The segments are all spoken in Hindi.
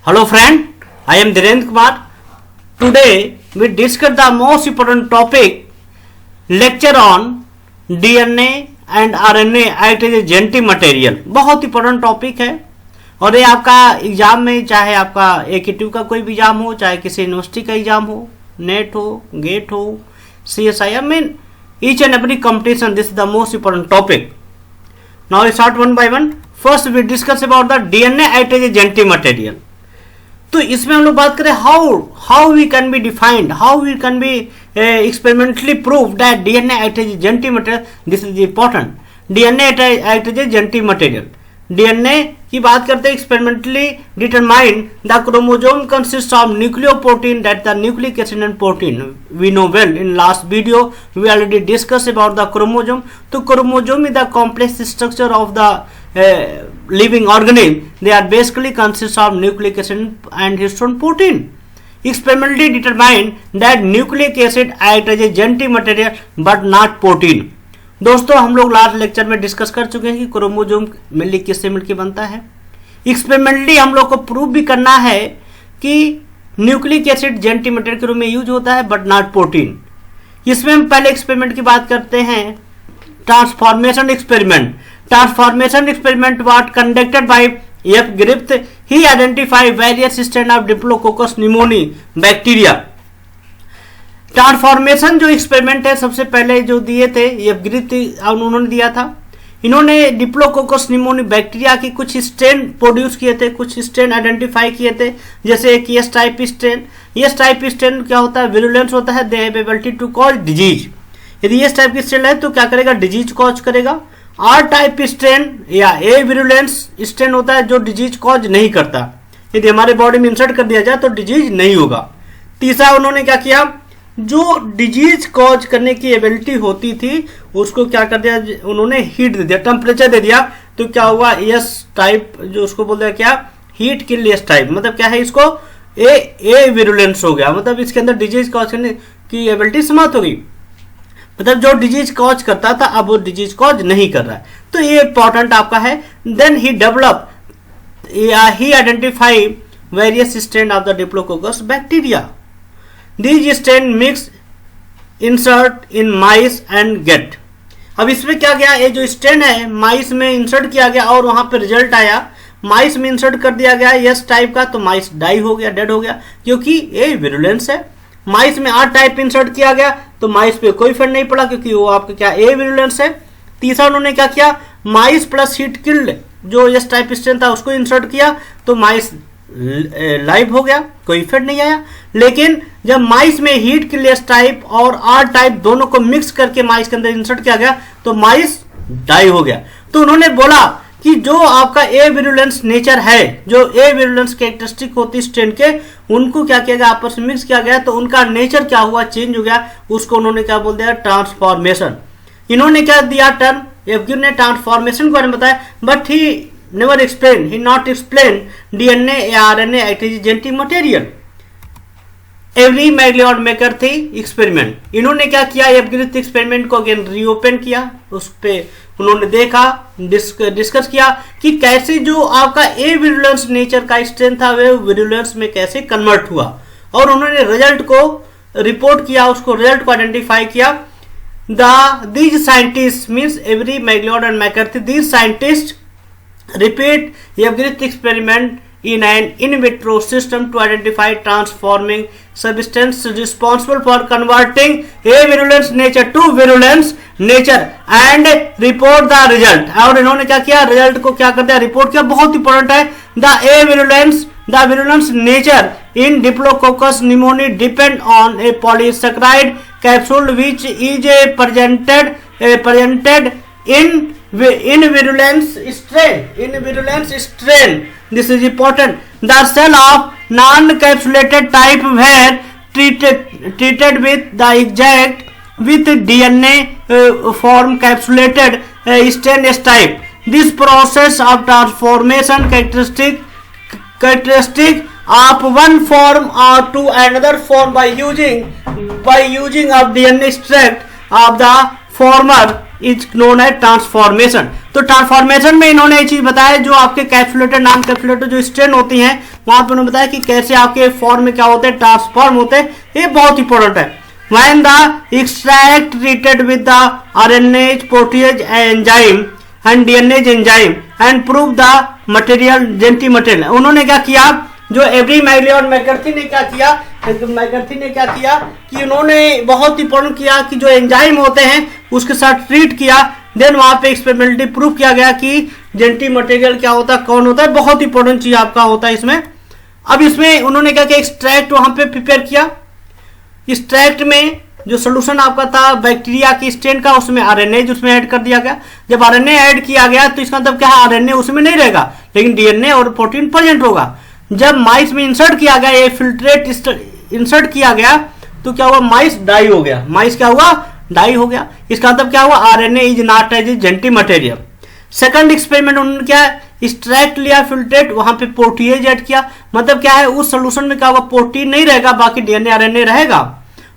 Hello friend, I am Dhirendra Kumar. Today we discuss the most important topic, lecture on DNA and RNA act as a genetic material. बहुत इंपॉर्टेंट टॉपिक है और ये आपका एग्जाम में, चाहे आपका AQ का कोई भी एग्जाम हो, चाहे किसी यूनिवर्सिटी का एग्जाम हो, नेट हो, गेट हो, CSI, I mean each and every competition, this is the most important topic. Now we start one by one. First we discuss about the DNA act as a genetic material. तो इसमें हम लोग बात करें how we can be defined, how we can be experimentally prove that DNA act as a genetic material. This is important. DNA act as a genetic material. DNA की बात करते हैं, experimentally determine the chromosome consist of nucleoprotein that the nucleic acid and protein. We know well, in last video we already discuss about the chromosome. तो chromosome is the complex structure of the living organism. They are basically consist of nucleic acid and histone protein. Experimentally determined that nucleic acid act as a genetic material but not protein. दोस्तों हम लोग लास्ट लेक्चर में डिस्कस कर चुके हैं कि क्रोमोजोम मिलकर किससे मिलकर बनता है. एक्सपेरिमेंटली हम लोग को प्रूव भी करना है कि न्यूक्लिक एसिड जेनेटिक मटेरियल के रूप में यूज होता है बट नॉट प्रोटीन. इसमें हम पहले एक्सपेरिमेंट की बात करते हैं, transformation experiment. Transformation experiment was conducted by F. Griffith. He identified various strains of Diplococcus pneumoniae bacteria. Transformation जो एक्सपेरिमेंट है सबसे पहले जो दिए थे एफ ग्रिफिथ, उन्होंने दिया था. इन्होंने डिप्लोकोकस निमोनी बैक्टीरिया की कुछ स्ट्रेन प्रोड्यूस किए थे, कुछ स्ट्रेन आइडेंटिफाई किए थे, जैसे एक S type strain. S type strain क्या होता है, विरुलेंस होता है, they have ability to cause disease. यदि एस टाइप की स्ट्रेन है तो क्या करेगा, डिजीज कॉज करेगा. आर टाइप स्ट्रेन या ए विरुलेंस स्ट्रेन होता है जो डिजीज कॉज नहीं करता. यदि हमारे बॉडी में इंसर्ट कर दिया जाए तो डिजीज नहीं होगा. तीसरा उन्होंने क्या किया, जो डिजीज कॉज करने की एबिलिटी होती थी उसको क्या कर दिया, उन्होंने हीट दे दिया, टेम्परेचर दे दिया. तो क्या हुआ, एस टाइप जो उसको बोल दिया क्या, हीट किल एस टाइप. मतलब क्या है, इसको ए विरुलेंस हो गया, मतलब इसके अंदर डिजीज कॉज करने की एबिलिटी समाप्त हो गई. मतलब जो डिजीज कॉज करता था अब वो डिजीज कॉज नहीं कर रहा है. तो ये इंपॉर्टेंट आपका है. Then he develop, he identify various strain of the diplococcus bacteria. These strain mix insert in mice and get. अब इसमें क्या गया, ये जो स्ट्रेन है माइस में इंसर्ट किया गया और वहां पे रिजल्ट आया, माइस में इंसर्ट कर दिया गया एस टाइप का, तो माइस डाई हो गया, डेड हो गया, क्योंकि ये विरुलेंस है. माइस में आर टाइप इंसर्ट किया गया तो माइस पे कोई फर्क नहीं पड़ा क्योंकि वो आपका क्या ए विरुलेंस है. तीसरा उन्होंने क्या किया, माइस प्लस हीट किल्ड जो एस टाइप स्ट्रेन था उसको इंसर्ट किया तो माइस लाइव हो गया, कोई इफेक्ट नहीं आया. लेकिन जब माइस में हीट किल्ड एस टाइप और आर टाइप दोनों को मिक्स करके माइस के अंदर इंसर्ट किया गया तो माइस डाई हो गया. तो उन्होंने बोला कि जो आपका ए विरुलेंस नेचर है, जो ए विरुलेंस कैरेक्टरिस्टिक होती स्ट्रेन के, उनको क्या किया गया, आपस में मिक्स किया गया तो उनका नेचर क्या हुआ, चेंज हो गया. उसको उन्होंने क्या बोल दिया, ट्रांसफॉर्मेशन. इन्होंने क्या दिया टर्म, एफ ने ट्रांसफॉर्मेशन के बारे में बताया, but he never explain, he not explain DNA या RNA act as genetic material. Avery MacLeod McCarthy experiment. इन्होंने क्या किया, एफ ग्रिफिथ एक्सपेरिमेंट को अगेन रीओपन किया, उस पे उन्होंने देखा, डिस्कस किया कि कैसे जो आपका ए विरुलेंस नेचर का स्ट्रेन था वे विरुलेंस में कैसे कन्वर्ट हुआ, और उन्होंने रिजल्ट को रिपोर्ट किया, उसको रिजल्ट को आइडेंटिफाई किया. These scientist means Avery MacLeod and McCarthy, these scientist repeat F Griffith experiment in an in vitro system to identify transforming substance responsible for converting a virulence nature to virulence nature and report the result. और इन्होंने क्या किया, रिजल्ट को क्या कर दिया, रिपोर्ट किया. बहुत इंपॉर्टेंट है, the virulence nature in Diplococcus pneumoniae depend on a polysaccharide capsule which is presented in virulence strain. This is important. The cell of non-capsulated type were treated with the exact with DNA form capsulated strain type. This process of transformation characteristic of one form or to another form by using of DNA extract of the former is known as transformation. तो ट्रांसफॉर्मेशन में इन्होंने ये चीज बताया, जो आपके कैप्सुलेटेड नॉन कैप्सुलेटेड जो स्ट्रेन होती हैं वहां पर उन्होंने बताया कि कैसे आपके फॉर्म में क्या होते हैं, ट्रांसफॉर्म होते हैं। ये बहुत इंपॉर्टेंट है। When the extract treated with the RNase protease enzyme and DNase enzyme and prove the material genetic material, उन्होंने क्या किया, जो एवरी मैगले और मैकर्थी ने क्या किया, कि उन्होंने बहुत इंपॉर्टेंट किया कि जो एंजाइम होते हैं उसके साथ ट्रीट किया, देन वहां पे एक्सपेरिमेंटली प्रूव किया गया कि जेंटी मटेरियल क्या होता है, कौन होता है। बहुत इंपॉर्टेंट चीज आपका होता है इसमें। अब इसमें उन्होंने क्या किया, एक्सट्रैक्ट वहां पे प्रिपेयर किया। एक्सट्रैक्ट में जो सोल्यूशन आपका था बैक्टीरिया की स्ट्रेन का, उसमें आरएनए उसमें ऐड कर दिया गया। जब आरएनए ऐड किया गया तो इसका मतलब क्या है, आरएनए उसमें नहीं रहेगा लेकिन डीएनए और प्रोटीन प्रेजेंट होगा। जब माइस में इंसर्ट किया गया, ये फिल्ट्रेट इंसर्ट किया गया तो क्या हुआ, माइस डाई हो गया। माइस क्या हुआ, डाई हो गया। इसका मतलब क्या हुआ, RNA is not as genetic material. Second experiment उन्होंने क्या एक्सट्रैक्ट लिया, फिल्ट्रेट, वहां पे प्रोटीएज ऐड किया। मतलब क्या है, उस सोल्यूशन में क्या होगा, प्रोटीन नहीं रहेगा, बाकी डीएनए आरएनए रहेगा।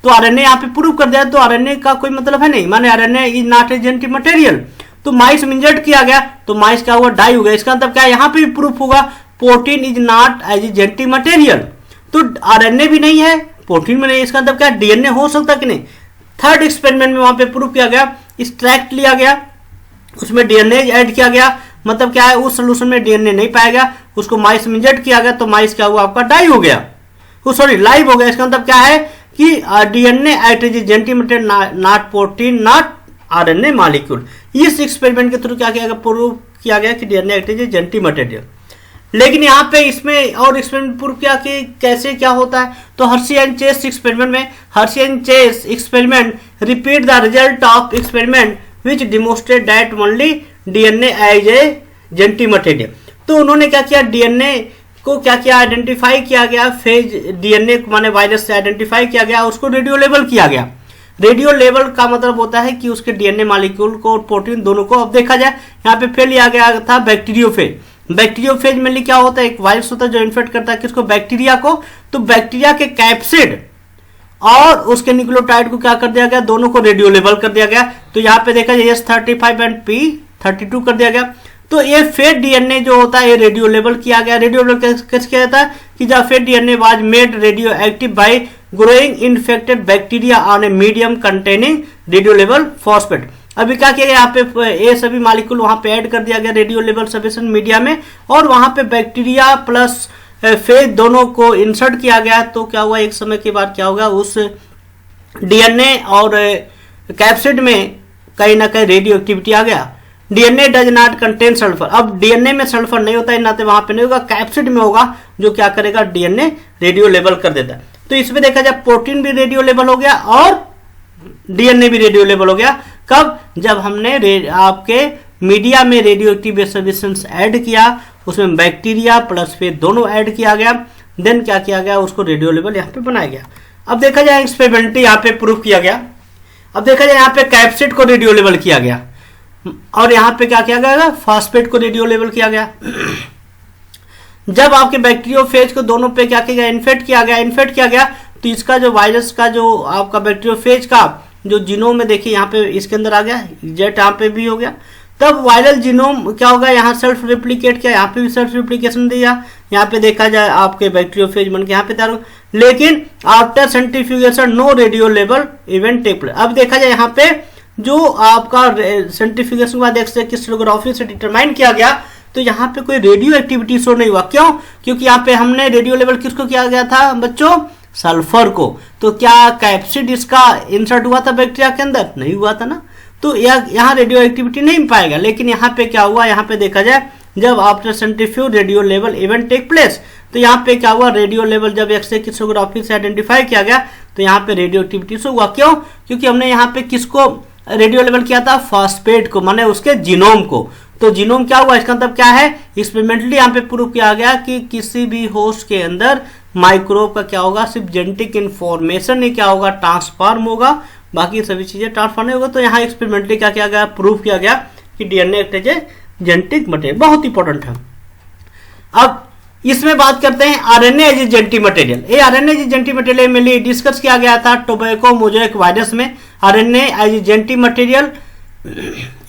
तो आरएनए यहाँ पे प्रूव कर दिया, तो आरएनए का कोई मतलब है नहीं, माने RNA is not a genetic material. तो माइस में इंजेक्ट किया गया तो माइस क्या हुआ, डाई हो गया। इसका मतलब क्या है, यहाँ पे भी प्रूफ होगा protein is not as a genetic material. तो आरएनए भी नहीं है, प्रोटीन में नहीं, इसका मतलब क्या, डीएनए हो सकता कि नहीं। थर्ड एक्सपेरिमेंट में वहां पे प्रूफ किया गया, एक्सट्रैक्ट लिया गया, उसमें डीएनए ऐड किया गया। मतलब क्या है, उस सोल्यूशन में डीएनए नहीं पाया गया, उसको माइस में इंजेक्ट किया गया तो माइस क्या हुआ, आपका डाई हो गया, सॉरी लाइव हो गया। इसका मतलब क्या है कि DNA act as genetic material, not protein, not RNA molecule. इस एक्सपेरिमेंट के थ्रू क्या किया गया, प्रूव किया गया कि DNA act as genetic material. लेकिन यहाँ पे इसमें और एक्सपेरिमेंट प्रूव किया कि कैसे क्या होता है। तो हर्शी एंड चेस एक्सपेरिमेंट में, Hershey and Chase experiment repeat the result of experiment which demonstrate that only DNA as a genetic material. तो उन्होंने क्या किया, डीएनए को क्या किया, आइडेंटिफाई किया गया, फेज डीएनए माने वायरस से आइडेंटिफाई किया गया, उसको रेडियो लेबल किया गया। रेडियो लेबल का मतलब होता है कि उसके डीएनए मॉलिक्यूल को और प्रोटीन दोनों को। अब देखा जाए यहाँ पे फेल लिया गया था बैक्टीरियोफेज। बैक्टीरियोफेज में क्या होता है, एक वायरस होता है जो इन्फेक्ट करता है किसको, बैक्टीरिया को। तो बैक्टीरिया के कैप्सिड और उसके न्यूक्लियोटाइड को क्या कर दिया गया, दोनों को रेडियो लेबल कर दिया गया। तो यहाँ पे देखा जाए S35 एंड P32 कर दिया गया। तो ये फेड डीएनए जो होता है ये रेडियो लेबल किया गया। रेडियो लेबल कैसे किया जाता है कि जब fed DNA was made radioactive by growing infected bacteria on a medium containing radio label phosphate. अभी क्या किया गया, यहाँ पे ये सभी मॉलिक्यूल वहां पे ऐड कर दिया गया रेडियो लेबल सब्सटेंस मीडिया में, और वहां पे बैक्टीरिया प्लस फेज दोनों को इंसर्ट किया गया। तो क्या हुआ, एक समय के बाद क्या होगा, उस डीएनए और कैप्सिड में कहीं ना कहीं रेडियो एक्टिविटी आ गया। DNA does not contain sulphur. अब डीएनए में सल्फर नहीं होता है, ना तो वहां पे नहीं होगा, कैप्सिड में होगा, जो क्या करेगा, डीएनए रेडियो लेबल कर देता है। तो इसमें देखा जाए प्रोटीन भी रेडियो लेबल हो गया और डीएनए भी रेडियो लेबल हो गया। कब, जब हमने आपके मीडिया में रेडियो एक्टिव सब्सटेंस ऐड किया, उसमें बैक्टीरिया प्लस फेज दोनों ऐड किया गया, देन क्या किया गया, उसको रेडियो लेबल यहाँ पे बनाया गया। अब देखा जाए एक्सपेरिमेंटली यहाँ पे प्रूव किया गया। अब देखा जाए यहाँ पे कैप्सिड को रेडियो लेबल किया गया और यहाँ पे क्या किया गया, फास्फेट को रेडियो लेबल किया गया। जब आपके बैक्टीरियोफेज को दोनों पे क्या किया गया, इन्फेक्ट किया गया तो इसका जो वायरस का जो आपका बैक्टीरियोफेज का जो जीनोम में देखिए यहाँ पे इसके अंदर आ गया, जेट यहाँ पे भी हो गया। तब वायरल जीनोम क्या होगा, यहाँ सेल्फ रिप्लिकेट किया, यहाँ पे भी सेल्फ रिप्लिकेशन दिया। यहाँ पे देखा जाए आपके बैक्टीरियोफेज बन के यहाँ पे तैयार हो, लेकिन after centrifugation no radio label event take place. अब देखा जाए यहाँ पे जो आपका सेंट्रीफ्यूगेशन के बाद क्रिस्टलोग्राफी से डिटरमाइन किया गया, तो यहाँ पे कोई रेडियो एक्टिविटी शो नहीं हुआ। क्यों, क्योंकि यहाँ पे हमने रेडियो लेवल किसको किया गया था बच्चों, सल्फर को। तो क्या कैप्सिड इसका इंसर्ट हुआ था बैक्टीरिया के अंदर, नहीं हुआ था ना, तो यहाँ रेडियो एक्टिविटी नहीं पाएगा। लेकिन यहाँ पे क्या हुआ, यहाँ पे देखा जाए जब after centrifuge radio level event take place, तो यहाँ पे क्या हुआ, रेडियो लेवल जब एक्सरे क्रिस्टलोग्राफी से आइडेंटिफाई किया गया तो यहाँ पे रेडियो एक्टिविटी शो हुआ। क्यों, क्योंकि हमने यहाँ पे किसको रेडियो लेवल किया था, फास्फेट को, माने उसके जीनोम को। तो जीनोम क्या हुआ, इसका मतलब क्या है, एक्सपेरिमेंटली यहाँ पे प्रूव किया गया कि किसी भी होस्ट के अंदर माइक्रोब का क्या होगा, सिर्फ जेनेटिक इंफॉर्मेशन ही क्या होगा, ट्रांसफॉर्म होगा, बाकी सभी चीजें ट्रांसफॉर्म नहीं होगा। तो यहाँ एक्सपेरिमेंटली क्या किया गया, प्रूव किया गया कि DNA act as a genetic material, बहुत इंपॉर्टेंट है। अब इसमें बात करते हैं RNA as a genetic material. ये आरएनए एज जेनेटिक मटेरियल में डिस्कस किया गया था टोबैको मोज़ेक वायरस में। RNA as a genetic material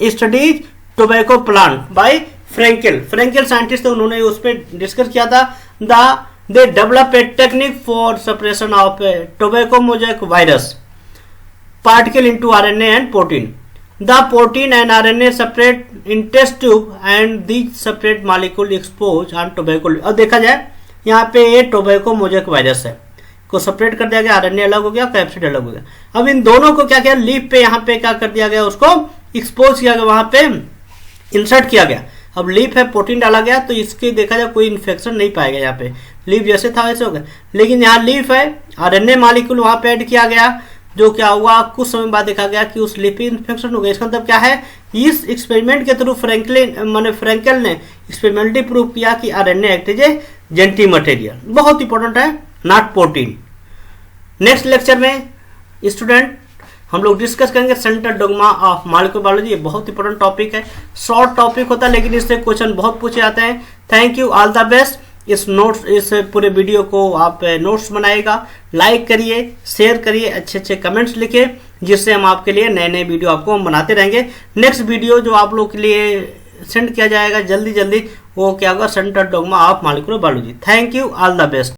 studies tobacco plant by Fraenkel scientist थे, उन्होंने उस पर डिस्कस किया था। They develop a technique for separation of tobacco mosaic virus particle into RNA and protein. The protein and RNA separate in test tube and these separate molecule exposed on tobacco. अब देखा जाए यहाँ पे ये टोबैको मोज़ेक वायरस है को सेपरेट कर दिया गया, आरएनए अलग हो गया, कैप्सिड अलग हो गया। अब इन दोनों को क्या किया, लीफ पे यहाँ पे क्या कर दिया गया, उसको एक्सपोज किया गया, वहां पे इंसर्ट किया गया। अब लीफ है, प्रोटीन डाला गया, तो इसके देखा जाए कोई इन्फेक्शन नहीं पाएगा। यहाँ पे लीफ जैसे था वैसे हो गया, लेकिन यहाँ लीफ है, आरएनए मॉलिक्यूल वहां पे ऐड किया गया, जो क्या हुआ कुछ समय बाद देखा गया कि उस लीफ पे इन्फेक्शन हो गया। इसका मतलब क्या है, इस एक्सपेरिमेंट के थ्रू फ्रेंकेल ने एक्सपेरिमेंटली प्रूव किया कि RNA act is a genetic material, बहुत इंपॉर्टेंट है, नॉट प्रोटीन। नेक्स्ट लेक्चर में स्टूडेंट हम लोग डिस्कस करेंगे central dogma of molecular biology. ये बहुत इंपॉर्टेंट टॉपिक है, शॉर्ट टॉपिक होता है लेकिन इससे क्वेश्चन बहुत पूछे जाते हैं। Thank you, all the best. इस पूरे वीडियो को आप नोट्स बनाइएगा, लाइक करिए, शेयर करिए, अच्छे अच्छे कमेंट्स लिखिए, जिससे हम आपके लिए नए नए वीडियो आपको हम बनाते रहेंगे। नेक्स्ट वीडियो जो आप लोग के लिए सेंड किया जाएगा जल्दी, वो क्या होगा, central dogma of molecular biology. Thank you, all the best.